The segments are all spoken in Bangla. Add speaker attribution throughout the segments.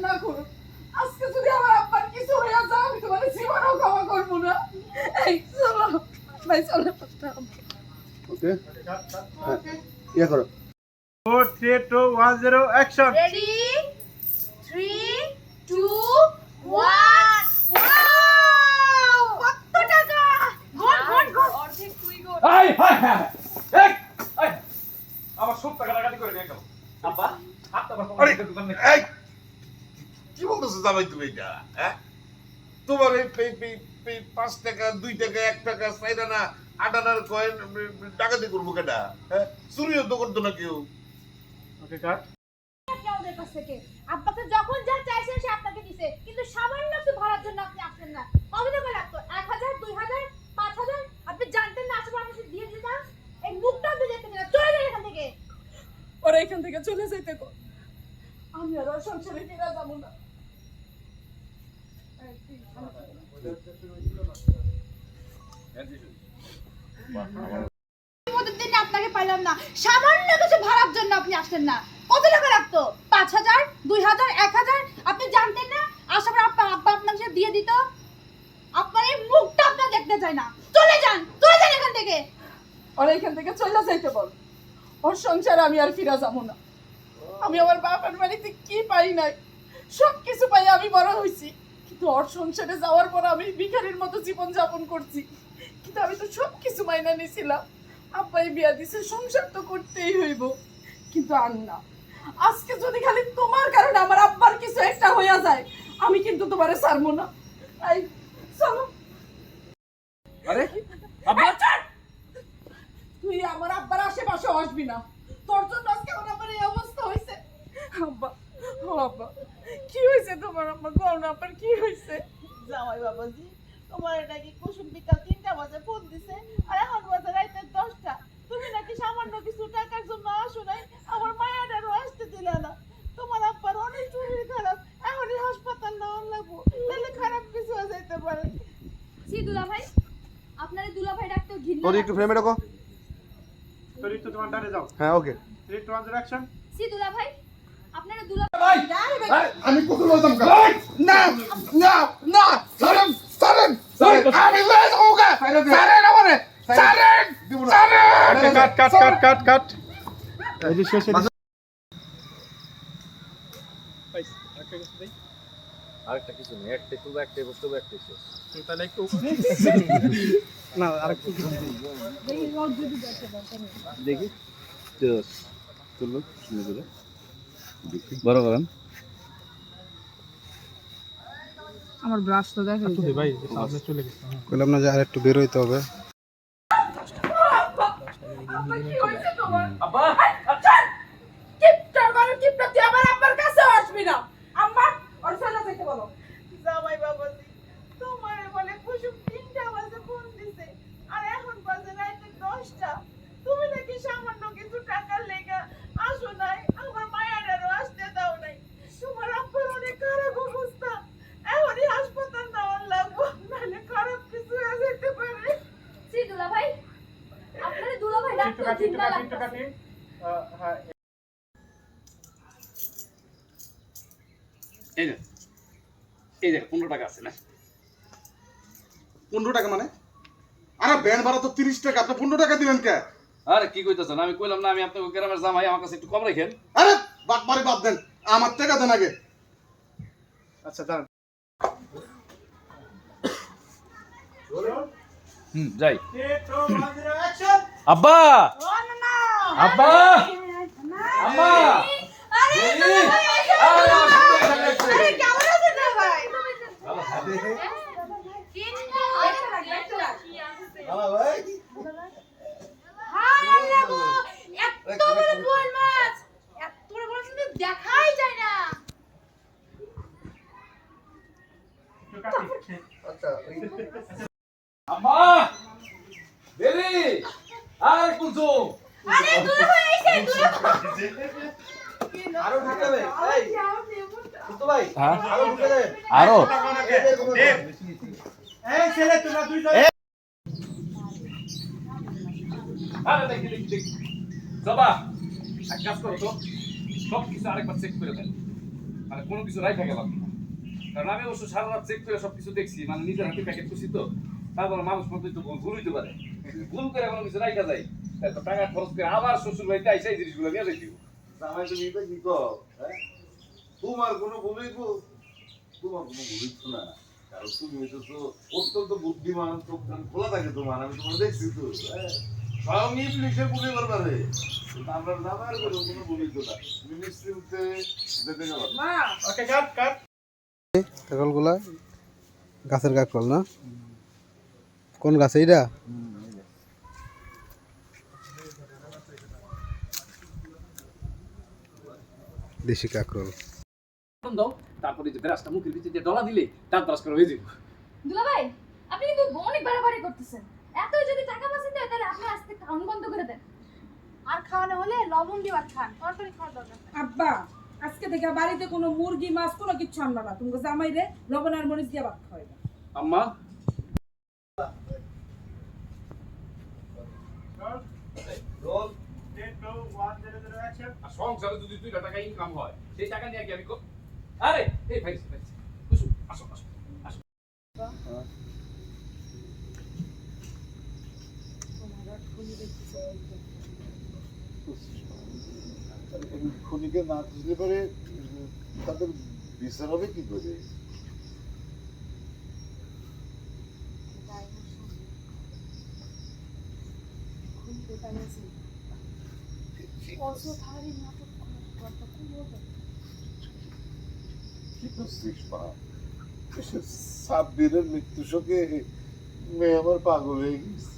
Speaker 1: না করুন। আজকে যদি আমার আব্বার কিছু হয়ে যায় আমি তোমার জীবনও ক্ষমা করবো না। এই চলো ভাই চলো।
Speaker 2: ওকে ইয়া করো
Speaker 3: 4 3 2 1 0 অ্যাকশন
Speaker 4: রেডি 3 2 1 ওয়াও কত টাকা গোল গোল গোল অর্ধেক তুই গোল
Speaker 5: এই হাই হাই এই এই আমার সব টাকা টাকা করে নিয়ে গেল আব্বা হাতটা আমার কমাতে দোকান নেই
Speaker 6: এই কি বলতেছো জামাই তুমি এটা হ্যাঁ তোমার এই 5 টাকা 2 টাকা 1 টাকা চাইনা না 8 আনার কয়েন টাকাতে করবো কেটা হ্যাঁ চুরিও তো করতো না কেউ
Speaker 3: ওকে কাট
Speaker 4: আপনি আমাদের কাছ থেকে আব্বাকে যখন যা চাইছেন সে আপনাকে দিছে কিন্তু সামান্য একটু ভাড়ার জন্য আপনি আসেন না কত টাকা লাগতো 1000 2000 5000 আপনি জানতেন না আসলে আপনি দিয়ে দিতাম এই মুখটা আপনি দেখতে না চলে যান এখান থেকে
Speaker 1: ওরা এখান থেকে চলে যাইতে কো আমি আর ওর সংসারে ফিরে যাবো না।
Speaker 4: ওদের দিন আপনাকে পাইলাম না সামান্য কিছু ভাড়ার জন্য আপনি আসলেন না কত টাকা লাগতো 5000 2000 1000 আপনি জানতেন না আসার আব্বা আপনাকে দিয়ে দিত আপনার এই মুখটা আপনি দেখতে চাই না চলে যান এখান থেকে
Speaker 1: ওরা এখান থেকে চলে যাইতে বল। ওর সংসারে আমি আর ফিরে যাবো না। আমি আমার বাবার বাড়িতে কি পাই নাই সব কিছু পাই আমি বড় হয়েছি কিন্তু ওর সংসারে যাওয়ার পর আমি ভিখারির মতো জীবন যাপন করছি কিন্তু আমি তো সব কিছু মাইনা নিয়েছিলাম। আব্বাই বিয়া দিছে সংসার তো করতেই হইব কিন্তু আর না আজকে যদি খালি তোমার কারণে আমার আব্বার কিছু একটা হইয়া যায় আমি কিন্তু তোমারে ছাড়বো না। এই চলো।
Speaker 5: আরে আব্বা
Speaker 1: তুই আমার আব্বার আশেপাশে আসবি না তোর জন্য আজকে আমার আব্বার এই অবস্থা হয়েছে। আব্বা ও আব্বা কি হয়েছে তোমার আব্বা কোন আব্বার কি হয়েছে?
Speaker 7: জামাই বাবাজি তোমার নাকি কুসুম বিকাল 3টা বাজে ফোন দিছে আর এখন বাজে রাতে 10টা তুমি নাকি সামান্য কিছু টাকার জন্য আসো নাই আমার মায়াটারও আসতে দিলে না তোমার আব্বার অনেক শরীর খারাপ এখনই হাসপাতাল নেওয়ার লাগবো তাহলে খারাপ কিছু হয়ে যেতে পারে
Speaker 4: সি দুলা ভাই আপনারে দুলা ভাই ডাকতেও ঘৃণা
Speaker 2: তোর একটু ফ্রেমে রাখো
Speaker 3: তোরি তো তোমার ডানে যাও
Speaker 2: হ্যাঁ ওকে
Speaker 3: 3 2 1 0 অ্যাকশন
Speaker 4: সি দুলা ভাই আপনারে দুলা
Speaker 5: ভাই
Speaker 2: আমি কুকুর বলতাম না না না সারেন সারেন আমি লেজ ওকে সারেন আমারে সারেন সারেন
Speaker 3: কাট কাট কাট কাট কাট এই যে শেষে
Speaker 5: আরেকটা কিছু নেই একটা তুলবা একটা বস্তু একটা শেষ
Speaker 3: তাহলে একটু না আরেকটু
Speaker 2: দেখি চলো শুনে করে বড় করেন
Speaker 1: আমার ব্রাশ তো দেখো
Speaker 3: ভাই সামনে চলে গেছে
Speaker 2: কইলাম না যে আর একটু বের হইতে হবে।
Speaker 1: আব্বা কি হয়েছে তোমার?
Speaker 5: আব্বা
Speaker 1: কিপটার মানে কিপটা তুই আমার আব্বার কাছে আসবি না। আম্মা ওর চলে যাইতে বলো।
Speaker 7: জামাই বাবাজি তোমার বলে কুসুম 3টা বাজে ফোন দিছে আর এখন বাজে রাতে 10টা তুমি নাকি সামান্য কিছু টাকার লেগা আসো নাই আমার মায়াটারও আসতে দাও নাই তোমার আব্বার অনেক খারাপ অবস্থা এখনই হাসপাতাল নেওয়ার লাগবো নাহলে খারাপ কিছু হয়ে যেতে পারে
Speaker 4: সি দুলা ভাই আপনারে দুলা ভাই
Speaker 3: একটু
Speaker 4: ডাকতেও
Speaker 3: কাটি
Speaker 4: ঘৃণা
Speaker 3: একটু কাটি
Speaker 4: লাগতেছে
Speaker 3: হ্যাঁ
Speaker 5: এই যে এই যে 15 টাকা আছে না
Speaker 2: 15 টাকা মানে আরে ব্যান ভাড়া তো 30 টাকা আপনি 15 টাকা দিবেন কে?
Speaker 5: আরে কি কইতাছেন আমি কইলাম না আমি আপনাকে গ্রামের জামাই আমার কাছে একটু কম রাখেন
Speaker 2: আরে বাদ বাড়ি বাদ দেন আমার টাকা দেন আগে।
Speaker 3: আচ্ছা দাঁড়ান
Speaker 5: যাই
Speaker 3: 3 2 1 0 অ্যাকশন
Speaker 5: আব্বা
Speaker 4: ও না না
Speaker 5: আব্বা আম্মা
Speaker 4: আরে
Speaker 5: এই, আরে আমার সুন্দর একটা লাগছে।
Speaker 4: আরে কেমন আছেন দুলা ভাই
Speaker 5: ভালো আছে।
Speaker 2: হ্যালো ভাই
Speaker 4: হাই লাগো এত বড় বোয়াল মাছ এত বড় বড় কিন্তু দেখাই যায় না
Speaker 3: একটু কাটি
Speaker 2: আচ্ছা
Speaker 5: আম্মা বেবি আরে কুলসুম
Speaker 4: আরে দুলা ভাই আইছে দুলা
Speaker 2: আরো ঢাকা ভাই এই তো ভাই
Speaker 5: হ্যাঁ
Speaker 2: আরো ঢুকে দেন
Speaker 5: আরো
Speaker 3: এই ছেলে তোমরা দুইজন
Speaker 5: আরে দেখি দেখি দেখি জবা এক কাজ করো তো সব কিছু আরেকবার চেক করে দেন মানে কোনো কিছু রাইখা গেলাম না। কারণ আমি অবশ্য সারা রাত চেক করে সবকিছু দেখছি, মানে নিজের হাতে প্যাকেট করছি তো, তারপর মানুষ মধ্যে তো ভুল হইতে পারে, ভুল করে কোনো কিছু রাইখা যায়, তারপর টাকা খরচ করে আবার শ্বশুর বাড়িতে আইসা এই জিনিসগুলো নিয়ে যাই দিব।
Speaker 6: জামাই তুমি এটা কি কও, হ্যাঁ? তোমার কোনো ভুলই তোমার কোনো ভুলই তো না, কারণ তুমি হইতেছো অত্যন্ত বুদ্ধিমান, চোখ কান খোলা থাকে তোমার, আমি তোমার দেখছি তো, হ্যাঁ? সব ইংলিশে বলে পারবে, কিন্তু আমরা জামাইয়ের কোনো ভুলই তো না, তুমি নিশ্চিন্তে যেতে গেলাম।
Speaker 1: মা
Speaker 3: ওকে কাট কাট
Speaker 2: কাকলগুলা গাছের কাকল না? কোন গাছ এইটা? দেশি কাকরোল।
Speaker 5: দাও, তারপরে যে ব্রাশটা মুখের ভিতরে দিয়ে ডলা দিলে তার ব্রাশ করে হয়ে যাবে।
Speaker 4: দুলাভাই আপনি কিন্তু অনেক বাড়াবাড়ি করতেছেন। এতই যদি টাকা বাঁচাতে হয় তাহলে আপনি আজকে খাওয়ানো বন্ধ করে দেন, আর খাওয়ানো হলে লবণ দিয়ে আর খান, তরকারি খাওয়ার দরকার নেই।
Speaker 1: আব্বা আজকে থেকে বাড়িতে কোনো মুরগি মাছ কোনো কিছু আনবা না, তুমি জামাই রে লবণ আর মরিচ দিয়ে ভাত খাওয়াইবা।
Speaker 5: আম্মা
Speaker 3: রোল 3 2 1 0 অ্যাকশন।
Speaker 5: আর সংসারে যদি 2 টাকা ইনকাম হয়, সেই টাকা নিয়ে কি আমি আরে এই ভাই বুঝু আসো আসো আসো।
Speaker 6: খুনিকে না খুঁজলে পরে তাদের বিচার হবে কি করে? কি করছিস মা? সাব্বিরের মৃত্যু শোকে মেয়ে আমার পাগল হয়ে গেছে।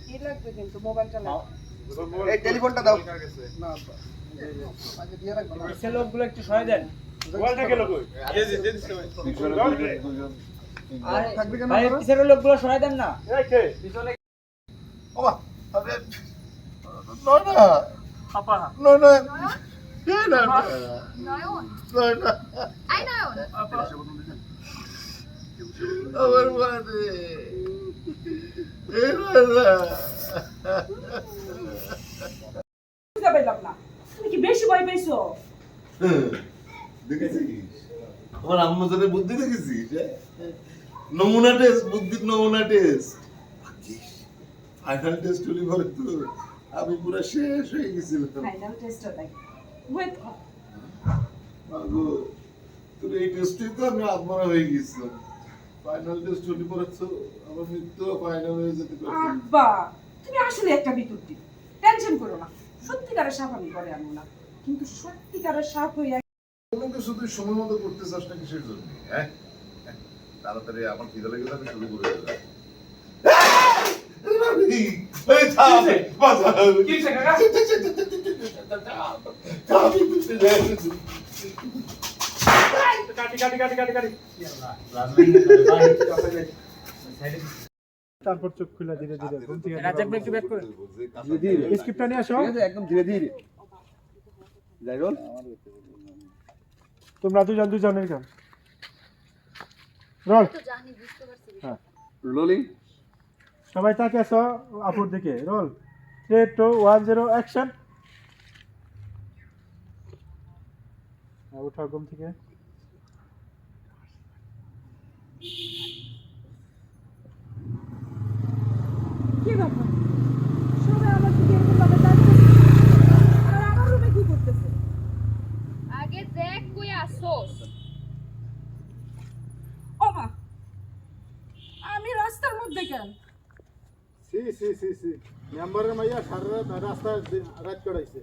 Speaker 1: কি লাগবে কিন্তু মোবাইলটা লাগবে।
Speaker 2: এই টেলিফোনটা দাও। না আগে দিয়ে রাখবো না।
Speaker 3: পিছের লোকগুলো একটু সহায় দেন। বলটা গেল কই?
Speaker 6: পিছনে দুজন
Speaker 2: থাকবে কেন?
Speaker 3: ভাই পিছের লোকগুলো সহায় দেন না। এই কে? পিছনে
Speaker 6: ওমা আরে নয় না
Speaker 3: আপা।
Speaker 6: নয় না এই না
Speaker 4: নয়ন
Speaker 6: নয় না
Speaker 4: আই নয়ন
Speaker 6: আমার মানে এই নয় না
Speaker 1: বুঝতে পারলাম না, তুমি কি বেশি ভয় পাইছো?
Speaker 6: দেখেছিস আমার আম্মু তোদের বুদ্ধি দেখেছিস, নমুনা টেস্ট, বুদ্ধির নমুনা টেস্ট, ফাইনাল টেস্ট হলি পরে তো আমি পুরো শেষ হয়ে গেছিলাম।
Speaker 1: ফাইনাল টেস্টটা দেখ, ওয়েট কর।
Speaker 6: মাগো তোর এই টেস্টে তো আমি আত্মরা হয়ে গেছিলাম, ফাইনাল টেস্ট হলি পরে তো আমার মৃত্যু ফাইনাল হয়ে যেতে পারে।
Speaker 1: আব্বা তুমি আসলে একটা বিতুর্তি, টেনশন করো না, সত্যিকারের সাপ আমি করে আনবো না, কিন্তু সত্যিকারের সাপ হইয়া
Speaker 6: তোমাকে শুধু সময় মতো করতে চাস না কিসের জন্য, হ্যাঁ? তাড়াতাড়ি আমার খিদে লেগে যাবে, শুরু করে দেবে। এই থাম, বাঁচা।
Speaker 5: কি হইছে কাকা?
Speaker 3: কাটি কাটি কাটি কাটি কাটি। তারপর চোখ খুলে ধীরে ধীরে ঘুম থেকে রাজাক একটু ব্যাক করে স্ক্রিপ্টটা নিয়ে আসো।
Speaker 2: একদম ধীরে ধীরে যাই রোল।
Speaker 3: তোমরা দুজনের কাম রোল।
Speaker 4: তো জানি, বুঝতে পারছি।
Speaker 3: হ্যাঁ
Speaker 2: রোলিং।
Speaker 3: সবাই তাকে আসো আপুর দিকে। Roll 3 2 1 0 action. উঠাও ঘুম থেকে।
Speaker 1: কি ব্যাপার, সবাই আমার দিকে এরকম ভাবে তাকিয়ে আর আমার রুমে কি করতেছে?
Speaker 4: আগে দেখ কই আসোস।
Speaker 1: ও মা, আমি রাস্তার মধ্যে কেন?
Speaker 3: সি সি সি সি মেম্বারের মাইয়া সারা রাস্তা রাত করাইছে।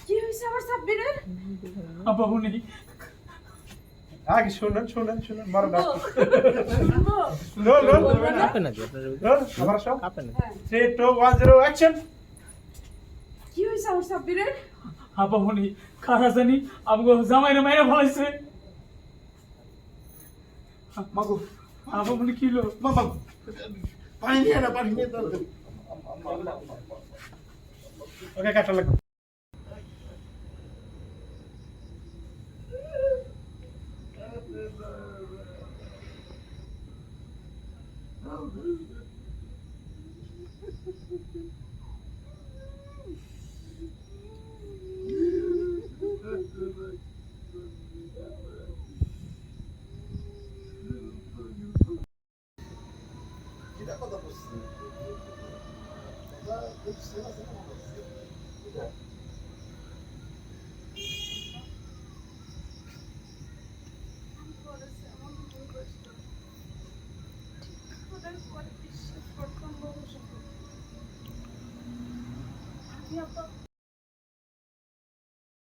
Speaker 1: কি হয়েছে আমার সাব্বিরের?
Speaker 3: আপা বনি আগে শুনুন শুনুন শুনুন মারো না। রোল রোল আপে না রোল আবার সব আপে না। 3 2 1 0 অ্যাকশন।
Speaker 1: কি হয়েছে আমার সাব্বিরের?
Speaker 8: আপা মনি খারা জানি আমগো জামাইরে মাইরা ফলাইছে। মাগো আপা মনি কি হলো?
Speaker 6: বাবা পানি নিয়ে না, পানি নিয়ে তো
Speaker 3: ওকে কাটা লাগবে।
Speaker 6: Oh,
Speaker 7: করেছে এমন ভুল করছে ওদের পরে বিশ্বাস করতাম ভবিষ্যতে আমি আপা